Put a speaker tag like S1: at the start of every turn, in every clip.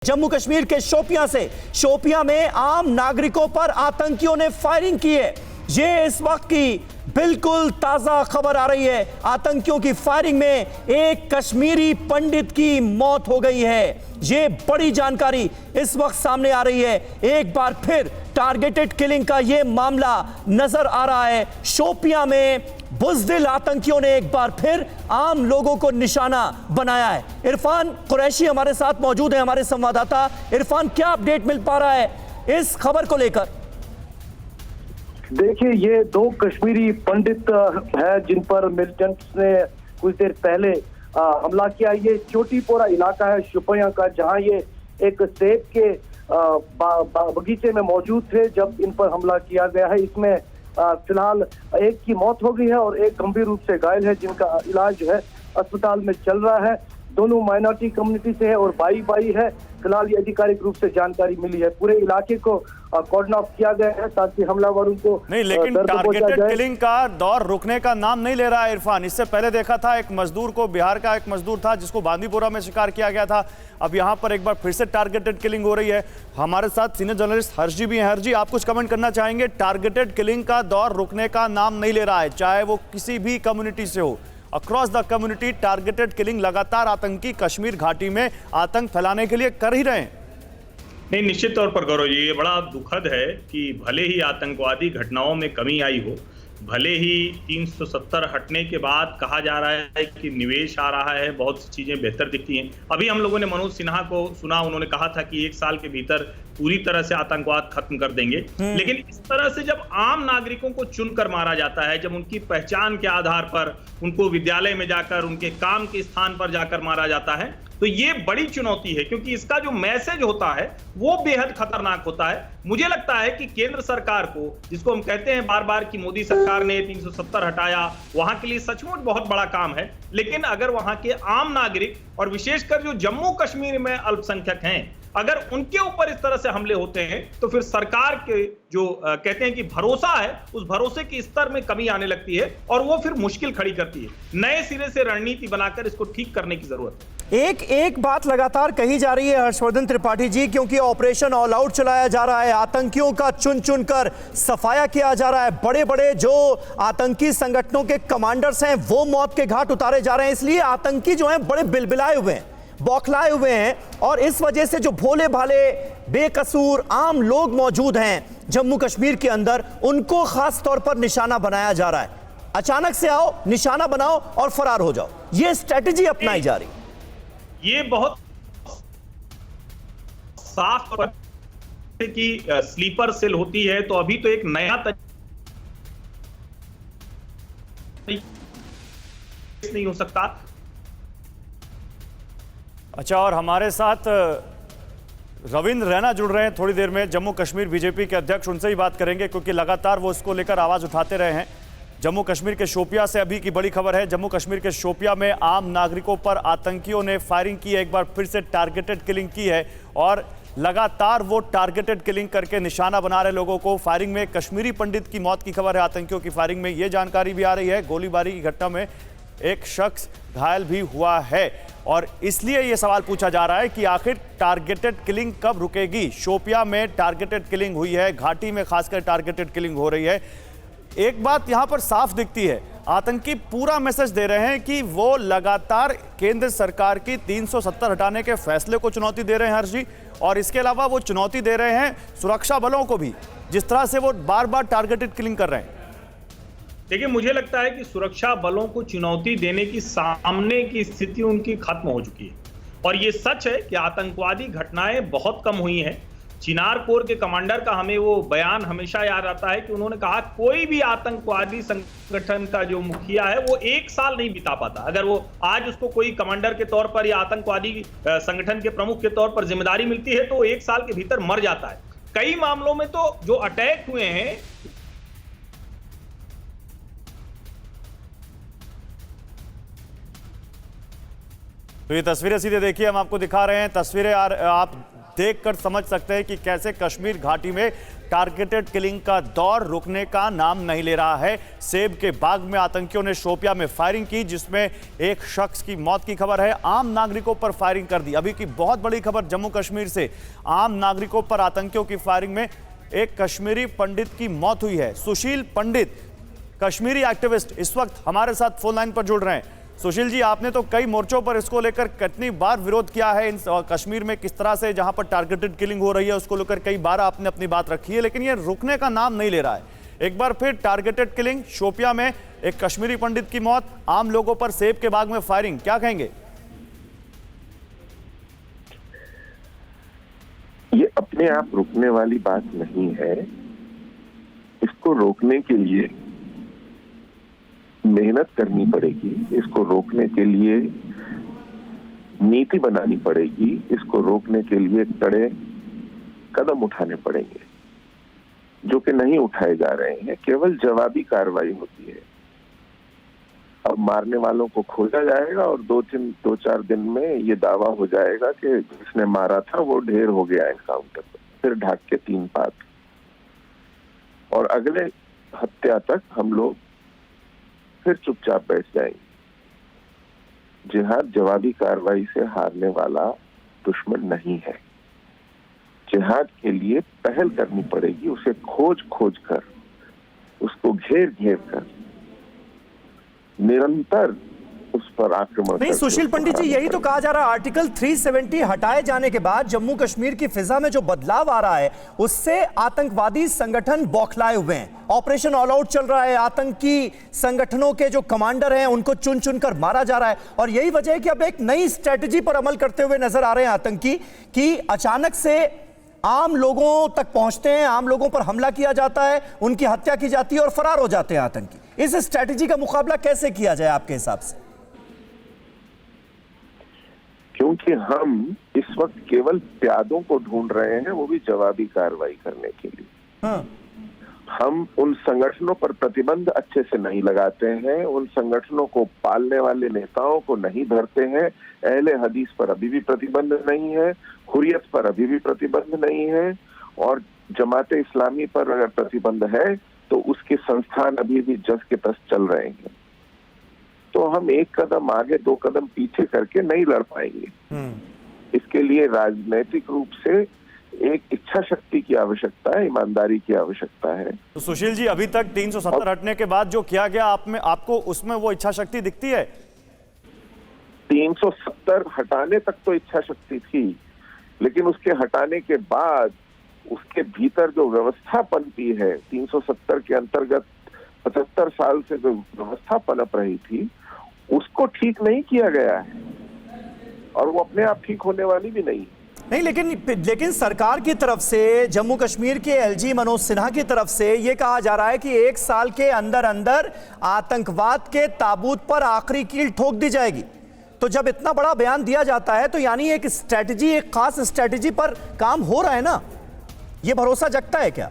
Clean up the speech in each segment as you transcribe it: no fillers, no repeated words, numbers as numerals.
S1: जम्मू कश्मीर के शोपियां में आम नागरिकों पर आतंकियों ने फायरिंग की है। ये इस वक्त की बिल्कुल ताजा खबर आ रही है। आतंकियों की फायरिंग में एक कश्मीरी पंडित की मौत हो गई है। ये बड़ी जानकारी इस वक्त सामने आ रही है। एक बार फिर टारगेटेड किलिंग का ये मामला नजर आ रहा है। शोपियां में बुज़दिल आतंकियों ने एक बार फिर आम लोगों को निशाना बनाया है। इरफान कुरैशी हमारे साथ मौजूद है, हमारे संवाददाता। इरफान, क्या अपडेट मिल पा रहा है इस खबर को लेकर?
S2: देखिए, ये दो कश्मीरी पंडित हैं जिन पर मिलिटेंट्स ने कुछ देर पहले हमला किया। ये चोटीपोरा इलाका है शोपियां का, जहां ये एक सेब के बगीचे में मौजूद थे जब इन पर हमला किया गया है। इसमें फिलहाल एक की मौत हो गई है और एक गंभीर रूप से घायल है, जिनका इलाज जो है अस्पताल में चल रहा है। दोनों माइनॉरिटी कम्युनिटी से है और भाई है। फिलहाल ये आधिकारिक रूप से जानकारी मिली है। पूरे इलाके को कॉर्डन ऑफ किया गया है ताकि हमलावरों को
S3: नहीं, लेकिन टारगेटेड किलिंग का दौर रुकने का नाम नहीं ले रहा है इरफान। इससे पहले देखा था एक मजदूर को, बिहार का एक मजदूर था जिसको बांदीपुरा में शिकार किया गया था। अब यहाँ पर एक बार फिर से टारगेटेड किलिंग हो रही है। हमारे साथ सीनियर जर्नलिस्ट हर्ष जी भी हैं। हर्ष जी, आप कुछ कमेंट करना चाहेंगे? टारगेटेड किलिंग का दौर रुकने का नाम नहीं ले रहा है, चाहे वो किसी भी कम्युनिटी से हो। Across the community targeted killing लगातार आतंकी कश्मीर घाटी में आतंक फैलाने के लिए कर ही रहे हैं।
S4: नहीं, निश्चित तौर पर गौरव जी, ये बड़ा दुखद है कि भले ही आतंकवादी घटनाओं में कमी आई हो, भले ही 370 हटने के बाद कहा जा रहा है कि निवेश आ रहा है, बहुत सी चीजें बेहतर दिखती हैं। अभी हम लोगों ने मनोज सिन्हा को सुना, उन्होंने कहा था कि 1 साल के भीतर पूरी तरह से आतंकवाद खत्म कर देंगे। लेकिन इस तरह से जब आम नागरिकों को चुनकर मारा जाता है, जब उनकी पहचान के आधार पर उनको विद्यालय में जाकर, उनके काम के स्थान पर जाकर मारा जाता है, तो ये बड़ी चुनौती है, क्योंकि इसका जो मैसेज होता है वो बेहद खतरनाक होता है। मुझे लगता है कि केंद्र सरकार को, जिसको हम कहते हैं बार बार कि मोदी सरकार ने 370 हटाया, वहां के लिए सचमुच बहुत बड़ा काम है। लेकिन अगर वहां के आम नागरिक और विशेषकर जो जम्मू कश्मीर में अल्पसंख्यक हैं, अगर उनके ऊपर इस तरह से हमले होते हैं तो फिर सरकार के जो कहते हैं कि भरोसा है, उस भरोसे के स्तर में कमी आने लगती है और वो फिर मुश्किल खड़ी करती है। नए सिरे से रणनीति बनाकर इसको ठीक करने की जरूरत है।
S1: एक बात लगातार कही जा रही है हर्षवर्धन त्रिपाठी जी, क्योंकि ऑपरेशन ऑल आउट चलाया जा रहा है, आतंकियों का चुन कर सफाया किया जा रहा है। बड़े बड़े जो आतंकी संगठनों के कमांडर्स हैं वो मौत के घाट उतारे जा रहे हैं। इसलिए आतंकी जो हैं बड़े बिलबिलाए हुए हैं, बौखलाए हुए हैं, और इस वजह से जो भोले भाले बेकसूर आम लोग मौजूद हैं जम्मू कश्मीर के अंदर, उनको खास तौर पर निशाना बनाया जा रहा है। अचानक से आओ, निशाना बनाओ और फरार हो जाओ, ये स्ट्रेटजी अपनाई जा रही।
S4: ये बहुत साफ की स्लीपर सेल होती है, तो अभी तो एक नया नहीं हो सकता।
S3: अच्छा, और हमारे साथ रविंद्र रैना जुड़ रहे हैं थोड़ी देर में, जम्मू कश्मीर बीजेपी के अध्यक्ष। उनसे ही बात करेंगे क्योंकि लगातार वो इसको लेकर आवाज उठाते रहे हैं। जम्मू कश्मीर के शोपियां से अभी की बड़ी खबर है। जम्मू कश्मीर के शोपियां में आम नागरिकों पर आतंकियों ने फायरिंग की है, एक बार फिर से टारगेटेड किलिंग की है, और लगातार वो टारगेटेड किलिंग करके निशाना बना रहे लोगों को। फायरिंग में कश्मीरी पंडित की मौत की खबर है, आतंकियों की फायरिंग में, ये जानकारी भी आ रही है। गोलीबारी की घटना में एक शख्स घायल भी हुआ है, और इसलिए यह सवाल पूछा जा रहा है कि आखिर टारगेटेड किलिंग कब रुकेगी। शोपियां में टारगेटेड किलिंग हुई है, घाटी में खासकर टारगेटेड किलिंग हो रही है। एक बात यहां पर साफ दिखती है, आतंकी पूरा मैसेज दे रहे हैं कि वो लगातार केंद्र सरकार की 370 हटाने के फैसले को चुनौती दे रहे हैं हर्ष जी, और इसके अलावा वो चुनौती दे रहे हैं सुरक्षा बलों को भी, जिस तरह से वो बार बार टारगेटेड किलिंग कर रहे हैं।
S4: देखिए, मुझे लगता है कि सुरक्षा बलों को चुनौती देने की सामने की स्थिति उनकी खत्म हो चुकी है, और ये सच है कि आतंकवादी घटनाएं बहुत कम हुई हैं। चिनार कोर के कमांडर का हमें वो बयान हमेशा याद आता है कि उन्होंने कहा कोई भी आतंकवादी संगठन का जो मुखिया है वो 1 साल नहीं बिता पाता। अगर वो आज उसको कोई कमांडर के तौर पर या आतंकवादी संगठन के प्रमुख के तौर पर जिम्मेदारी मिलती है तो वो 1 साल के भीतर मर जाता है। कई मामलों में तो जो अटैक हुए हैं,
S3: तो ये तस्वीरें सीधे देखिए, हम आपको दिखा रहे हैं। तस्वीरें आप देखकर समझ सकते हैं कि कैसे कश्मीर घाटी में टारगेटेड किलिंग का दौर रुकने का नाम नहीं ले रहा है। सेब के बाग में आतंकियों ने शोपिया में फायरिंग की, जिसमें एक शख्स की मौत की खबर है। आम नागरिकों पर फायरिंग कर दी। अभी की बहुत बड़ी खबर जम्मू कश्मीर से, आम नागरिकों पर आतंकियों की फायरिंग में एक कश्मीरी पंडित की मौत हुई है। सुशील पंडित, कश्मीरी एक्टिविस्ट, इस वक्त हमारे साथ फोन लाइन पर जुड़ रहे हैं। सुशील जी, आपने तो कई मोर्चों पर इसको लेकर कितनी बार विरोध किया है, कश्मीर में किस तरह से जहां पर टारगेटेड किलिंग हो रही है उसको लेकर कई बार आपने अपनी बात रखी है, लेकिन ये रुकने का नाम नहीं ले रहा है। एक बार फिर टारगेटेड किलिंग, शोपिया में एक कश्मीरी पंडित की मौत, आम लोगों पर सेब के बाग में फायरिंग, क्या कहेंगे?
S5: ये अपने आप रुकने वाली बात नहीं है। इसको रोकने के लिए मेहनत करनी पड़ेगी, इसको रोकने के लिए नीति बनानी पड़ेगी, इसको रोकने के लिए कड़े कदम उठाने पड़ेंगे, जो कि नहीं उठाए जा रहे हैं। केवल जवाबी कार्रवाई होती है। अब मारने वालों को खोजा जाएगा और दो चार दिन में ये दावा हो जाएगा कि जिसने मारा था वो ढेर हो गया एनकाउंटर पर, फिर ढाक के 3 पात, और अगले हत्या तक हम लोग फिर चुपचाप बैठ जाएंगे। जिहाद जवाबी कार्रवाई से हारने वाला दुश्मन नहीं है। जिहाद के लिए पहल करनी पड़ेगी, उसे खोज कर, उसको घेर कर, निरंतर उस पर आक्रमण।
S1: नहीं सुशील पंडित जी, यही तो कहा जा रहा है, आर्टिकल 370 हटाए जाने के बाद जम्मू कश्मीर की फिजा में जो बदलाव आ रहा है उससे आतंकवादी संगठन बौखलाए हुए हैं। ऑपरेशन ऑल आउट चल रहा है, आतंकी संगठनों के जो कमांडर हैं उनको चुन कर मारा जा रहा है, और यही वजह है कि अब एक नई स्ट्रेटजी पर अमल करते हुए नजर आ रहे हैं आतंकी, कि अचानक से आम लोगों तक पहुंचते हैं, आम लोगों पर हमला किया जाता है, उनकी हत्या की जाती है और फरार हो जाते हैं आतंकी। इस स्ट्रेटजी का मुकाबला कैसे किया जाए आपके हिसाब से?
S5: क्योंकि हम इस वक्त केवल प्यादों को ढूंढ रहे हैं, वो भी जवाबी कार्रवाई करने के लिए।
S1: हाँ।
S5: हम उन संगठनों पर प्रतिबंध अच्छे से नहीं लगाते हैं, उन संगठनों को पालने वाले नेताओं को नहीं धरते हैं। अहले हदीस पर अभी भी प्रतिबंध नहीं है, हुर्रियत पर अभी भी प्रतिबंध नहीं है, और जमात इस्लामी पर अगर प्रतिबंध है तो उसके संस्थान अभी भी जस के तस चल रहे हैं। तो हम एक कदम आगे 2 कदम पीछे करके नहीं लड़ पाएंगे। इसके लिए राजनीतिक रूप से एक इच्छा शक्ति की आवश्यकता है, ईमानदारी की आवश्यकता है।
S3: तो सुशील जी, अभी तक 370 हटने के बाद जो किया गया आपको उसमें वो इच्छा शक्ति दिखती है?
S5: 370 हटाने तक तो इच्छा शक्ति थी, लेकिन उसके हटाने के बाद उसके भीतर जो व्यवस्था पनपी है, 370 के अंतर्गत 75 साल से जो व्यवस्था पनप रही थी, उसको ठीक नहीं किया गया है, और वो अपने आप ठीक होने वाली भी नहीं।
S1: लेकिन सरकार की तरफ से, जम्मू कश्मीर के एलजी मनोज सिन्हा की तरफ से यह कहा जा रहा है कि 1 साल के अंदर अंदर आतंकवाद के ताबूत पर आखिरी कील ठोक दी जाएगी। तो जब इतना बड़ा बयान दिया जाता है तो यानी एक स्ट्रेटजी, एक खास स्ट्रेटजी पर काम हो रहा है ना, यह भरोसा जगता है क्या?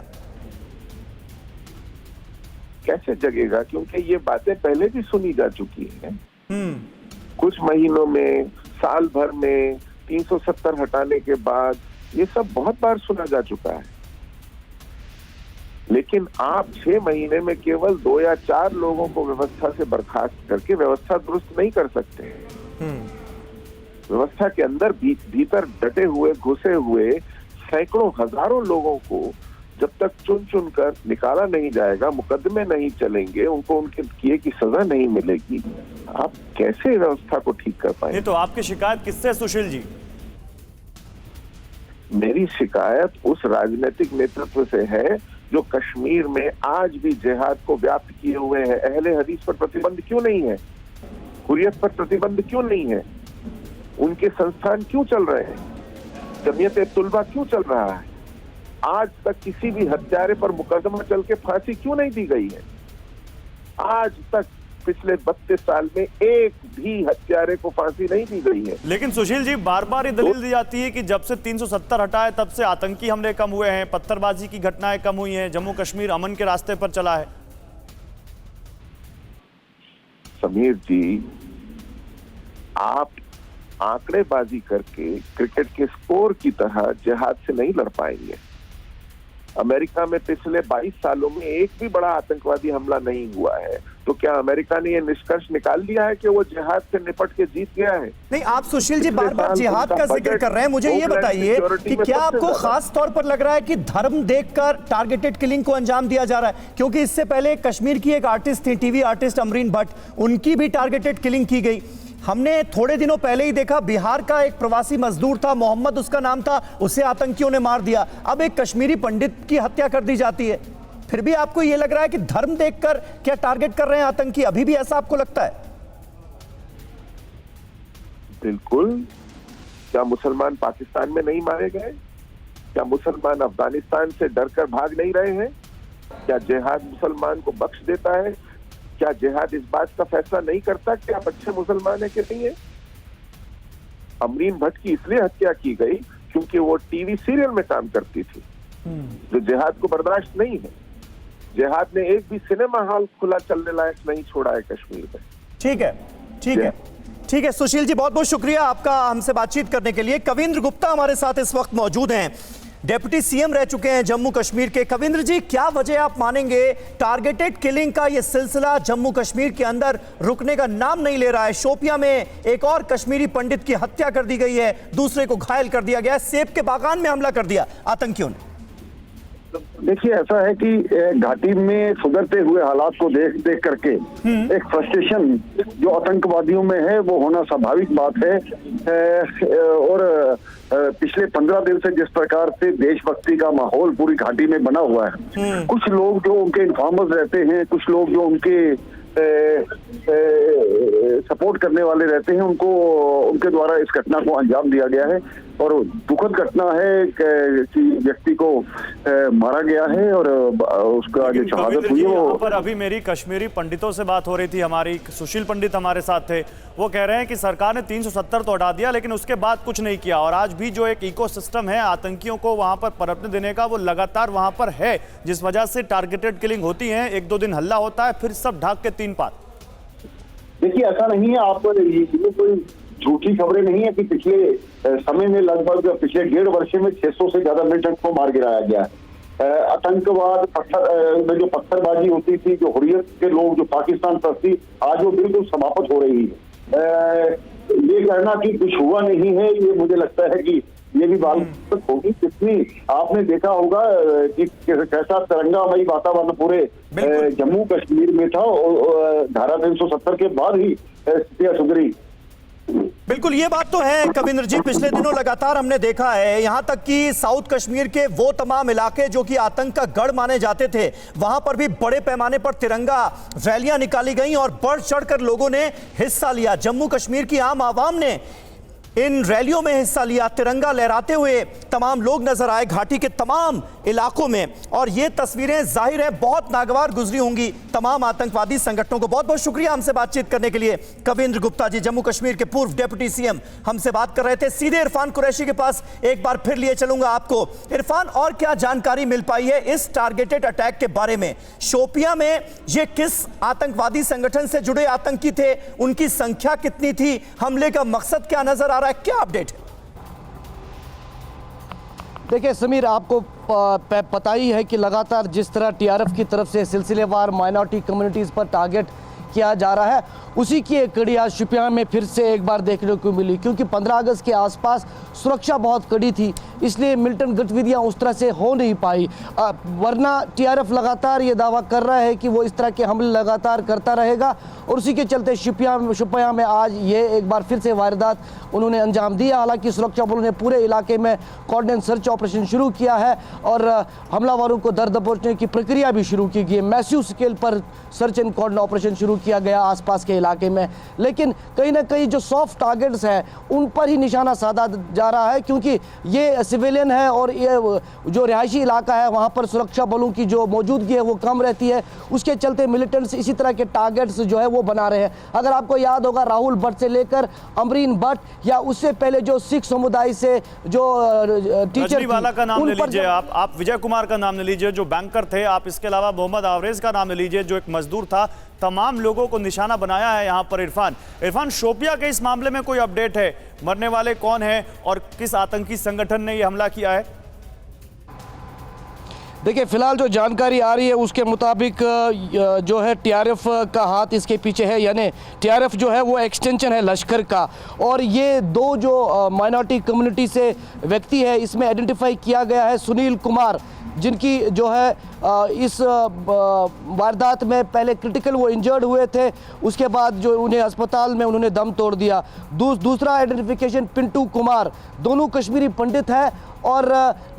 S5: कैसे जगेगा, क्योंकि ये बातें पहले भी सुनी जा चुकी हैं। कुछ महीनों में, साल भर में 370 हटाने के बाद ये सब बहुत बार सुना जा चुका है। लेकिन आप 6 महीने में केवल 2 या 4 लोगों को व्यवस्था से बर्खास्त करके व्यवस्था दुरुस्त नहीं कर सकते। व्यवस्था के अंदर भीतर डटे हुए, घुसे हुए सैकड़ों हजारों लोगों को जब तक चुन कर निकाला नहीं जाएगा, मुकदमे नहीं चलेंगे, उनको उनके किए की सजा नहीं मिलेगी, आप कैसे व्यवस्था को ठीक कर पाएंगे?
S3: तो आपकी शिकायत किससे सुशील जी?
S5: मेरी शिकायत उस राजनीतिक नेतृत्व से है जो कश्मीर में आज भी जिहाद को व्याप्त किए हुए है। अहले हदीस पर प्रतिबंध क्यों नहीं है? हुर्रियत पर प्रतिबंध क्यों नहीं है? उनके संस्थान क्यों चल रहे हैं? जमीयत-ए-तुलबा क्यों चल रहा है? आज तक किसी भी हत्यारे पर मुकदमा चल के फांसी क्यों नहीं दी गई है? आज तक पिछले 32 साल में एक भी हत्यारे को फांसी नहीं दी गई है।
S3: लेकिन सुशील जी, बार बार ये दलील दी जाती है कि जब से 370 हटा है तब से आतंकी हमले कम हुए हैं, पत्थरबाजी की घटनाएं कम हुई हैं, जम्मू कश्मीर अमन के रास्ते पर चला है।
S5: समीर जी, आप आंकड़ेबाजी करके क्रिकेट के स्कोर की तरह जिहाद से नहीं लड़ पाएंगे। अमेरिका में पिछले 22 सालों में एक भी बड़ा आतंकवादी हमला नहीं हुआ है, तो क्या अमेरिका ने यह निष्कर्ष निकाल लिया है कि वो जिहाद से निपट के जीत गया है?
S1: नहीं, आप सुशील जी बार बार जिहाद का जिक्र कर रहे हैं। मुझे ये बताइए कि क्या आपको खास तौर पर लग रहा है कि धर्म देखकर टारगेटेड किलिंग को अंजाम दिया जा रहा है? क्योंकि इससे पहले कश्मीर की एक आर्टिस्ट थी, टीवी आर्टिस्ट अमरीन भट्ट, उनकी भी टारगेटेड किलिंग की गई। हमने थोड़े दिनों पहले ही देखा बिहार का एक प्रवासी मजदूर था, मोहम्मद उसका नाम था, उसे आतंकियों ने मार दिया। अब एक कश्मीरी पंडित की हत्या कर दी जाती है। फिर भी आपको यह लग रहा है कि धर्म देखकर क्या टारगेट कर रहे हैं आतंकी? अभी भी ऐसा आपको लगता है?
S5: बिल्कुल। क्या मुसलमान पाकिस्तान में नहीं मारे गए? क्या मुसलमान अफगानिस्तान से डरकर भाग नहीं रहे हैं? क्या जिहाद मुसलमान को बख्श देता है? क्या जिहाद इस बात का फैसला नहीं करता कि आप अच्छे मुसलमान है कि नहीं है? अमरीन भट्ट की इसलिए हत्या की गई क्योंकि वो टीवी सीरियल में काम करती थी, जो जिहाद को बर्दाश्त नहीं है। जिहाद ने एक भी सिनेमा हॉल खुला चलने लायक नहीं छोड़ा है कश्मीर में।
S1: ठीक है, ठीक है, ठीक है। सुशील जी बहुत बहुत शुक्रिया आपका हमसे बातचीत करने के लिए। कविंद्र गुप्ता हमारे साथ इस वक्त मौजूद हैं, डेप्यूटी सीएम रह चुके हैं जम्मू कश्मीर के। कविंद्र जी, क्या वजह आप मानेंगे टारगेटेड किलिंग का ये सिलसिला जम्मू कश्मीर के अंदर रुकने का नाम नहीं ले रहा है? शोपियां में एक और कश्मीरी पंडित की हत्या कर दी गई है, दूसरे को घायल कर दिया गया है, सेब के बागान में हमला कर दिया आतंकियों ने।
S6: देखिए, ऐसा है कि घाटी में सुधरते हुए हालात को देख करके एक फ्रस्ट्रेशन जो आतंकवादियों में है वो होना स्वाभाविक बात है। और पिछले 15 दिन से जिस प्रकार से देशभक्ति का माहौल पूरी घाटी में बना हुआ है, कुछ लोग जो उनके इन्फॉर्मर्स रहते हैं, कुछ लोग जो उनके सपोर्ट करने वाले रहते हैं, उनके द्वारा इस घटना को अंजाम दिया गया है। और दुखद घटना है कि व्यक्ति को मारा गया है और उसका जो शहादत हुई वो।
S3: पर अभी मेरी कश्मीरी पंडितों से बात हो रही थी, हमारी सुशील पंडित हमारे साथ थे, वो कह रहे हैं कि सरकार ने 370 तो हटा दिया लेकिन उसके बाद कुछ नहीं किया, और आज भी जो एक इकोसिस्टम है आतंकियों को वहां पर पनपने देने का, वो लगातार वहां पर है, जिस वजह से टारगेटेड किलिंग होती है। 1-2 दिन हल्ला होता है, फिर सब ढाक के 3 पात।
S6: देखिए, ऐसा नहीं है, आपको ये कोई झूठी खबरें नहीं है कि पिछले समय में लगभग पिछले 1.5 वर्ष में 600 से ज्यादा मिलिटेंट्स को मार गिराया गया है। आतंकवाद में जो पत्थरबाजी होती थी, जो हुर्रियत के लोग जो पाकिस्तान पर थी, आज वो बिल्कुल समाप्त हो रही है। ये कहना कि कुछ हुआ नहीं है, ये मुझे लगता है कि ये भी बात होगी। कितनी आपने देखा होगा कि कैसा तिरंगामयी वातावरण पूरे जम्मू कश्मीर में था, और धारा 370 के बाद ही स्थितियां सुधरी।
S1: बिल्कुल, ये बात तो है कविंद्र जी। पिछले दिनों लगातार हमने देखा है, यहां तक कि साउथ कश्मीर के वो तमाम इलाके जो कि आतंक का गढ़ माने जाते थे, वहां पर भी बड़े पैमाने पर तिरंगा रैलियां निकाली गई और बढ़ चढ़कर लोगों ने हिस्सा लिया। जम्मू कश्मीर की आम आवाम ने इन रैलियों में हिस्सा लिया, तिरंगा लहराते हुए तमाम लोग नजर आए घाटी के तमाम इलाकों में, और ये तस्वीरें जाहिर है बहुत नागवार गुजरी होंगी तमाम आतंकवादी संगठनों को। बहुत बहुत शुक्रिया हमसे बातचीत करने के लिए कविंद्र गुप्ता जी, जम्मू कश्मीर के पूर्व डेप्यूटी सीएम हमसे बात कर रहे थे। सीधे इरफान कुरैशी के पास एक बार फिर लिए चलूंगा आपको। इरफान, और क्या जानकारी मिल पाई है इस टारगेटेड अटैक के बारे में? शोपियां में ये किस आतंकवादी संगठन से जुड़े आतंकी थे, उनकी संख्या कितनी थी, हमले का मकसद क्या नजर आ रहा है, क्या अपडेट है?
S7: देखिए समीर, आपको पता ही है कि लगातार जिस तरह टीआरएफ की तरफ से सिलसिलेवार माइनॉरिटी कम्युनिटीज़ पर टारगेट किया जा रहा है, उसी की एक कड़ी आज शोपियां में फिर से एक बार देखने को मिली। क्योंकि 15 अगस्त के आसपास सुरक्षा बहुत कड़ी थी, इसलिए मिलिटेंट गतिविधियां उस तरह से हो नहीं पाई। वरना टीआरएफ लगातार ये दावा कर रहा है कि वो इस तरह के हमले लगातार करता रहेगा, और उसी के चलते शोपियां में आज ये एक बार फिर से वारदात उन्होंने अंजाम दिया। हालांकि सुरक्षा बलों ने पूरे इलाके में कोऑर्डिनेट सर्च ऑपरेशन शुरू किया है और हमलावरों को दर दबोचने की प्रक्रिया भी शुरू की गई है। मैसिव स्केल पर सर्च एंड कोऑर्डिनेट ऑपरेशन शुरू किया गया आसपास के इलाके में, लेकिन कहीं ना कहीं जो सॉफ्ट टारगेट्स हैं उन पर ही निशाना साधा जा रहा है, क्योंकि ये सिविलियन है और ये जो रिहायशी इलाका है वहाँ पर सुरक्षा बलों की जो मौजूदगी है वो कम रहती है। उसके चलते मिलिटेंट्स इसी तरह के टारगेट्स जो है वो बना रहे हैं। अगर आपको याद होगा, राहुल भट्ट से लेकर अमरीन भट्ट, या उससे पहले जो सिख समुदाय से जो टीचर
S3: वाला का नाम ले लीजिए, आप विजय कुमार का नाम ले लीजिए जो बैंकर थे, आप इसके अलावा मोहम्मद आवरेज का नाम ले लीजिए जो एक मजदूर था, तमाम लोगों को निशाना बनाया है यहाँ पर। इरफान, शोपियां के इस मामले में कोई अपडेट है? मरने वाले कौन हैं और किस आतंकी संगठन ने यह हमला किया है?
S7: देखिए फिलहाल जो जानकारी आ रही है उसके मुताबिक जो है टीआरएफ का हाथ इसके पीछे है, यानी टीआरएफ जो है वो एक्सटेंशन है लश्कर का। और ये दो जो माइनॉरिटी कम्युनिटी से व्यक्ति है इसमें आइडेंटिफाई किया गया है सुनील कुमार, जिनकी जो है इस वारदात में पहले क्रिटिकल वो इंजर्ड हुए थे, उसके बाद जो उन्हें अस्पताल में उन्होंने दम तोड़ दिया। दूसरा आइडेंटिफिकेशन पिंटू कुमार, दोनों कश्मीरी पंडित हैं और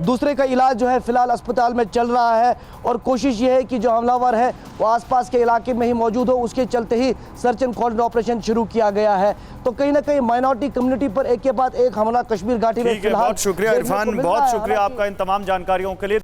S7: दूसरे का इलाज जो है फिलहाल अस्पताल में चल रहा है। और कोशिश ये है कि जो हमलावर है वो आसपास के इलाके में ही मौजूद हो, उसके चलते ही सर्च एंड कॉर्डन ऑपरेशन शुरू किया गया है। तो कहीं ना कहीं माइनॉरिटी कम्युनिटी पर एक के बाद एक हमला कश्मीर घाटी में
S3: ठीक है, बहुत शुक्रिया इरफान, बहुत शुक्रिया आपका इन तमाम जानकारियों के लिए।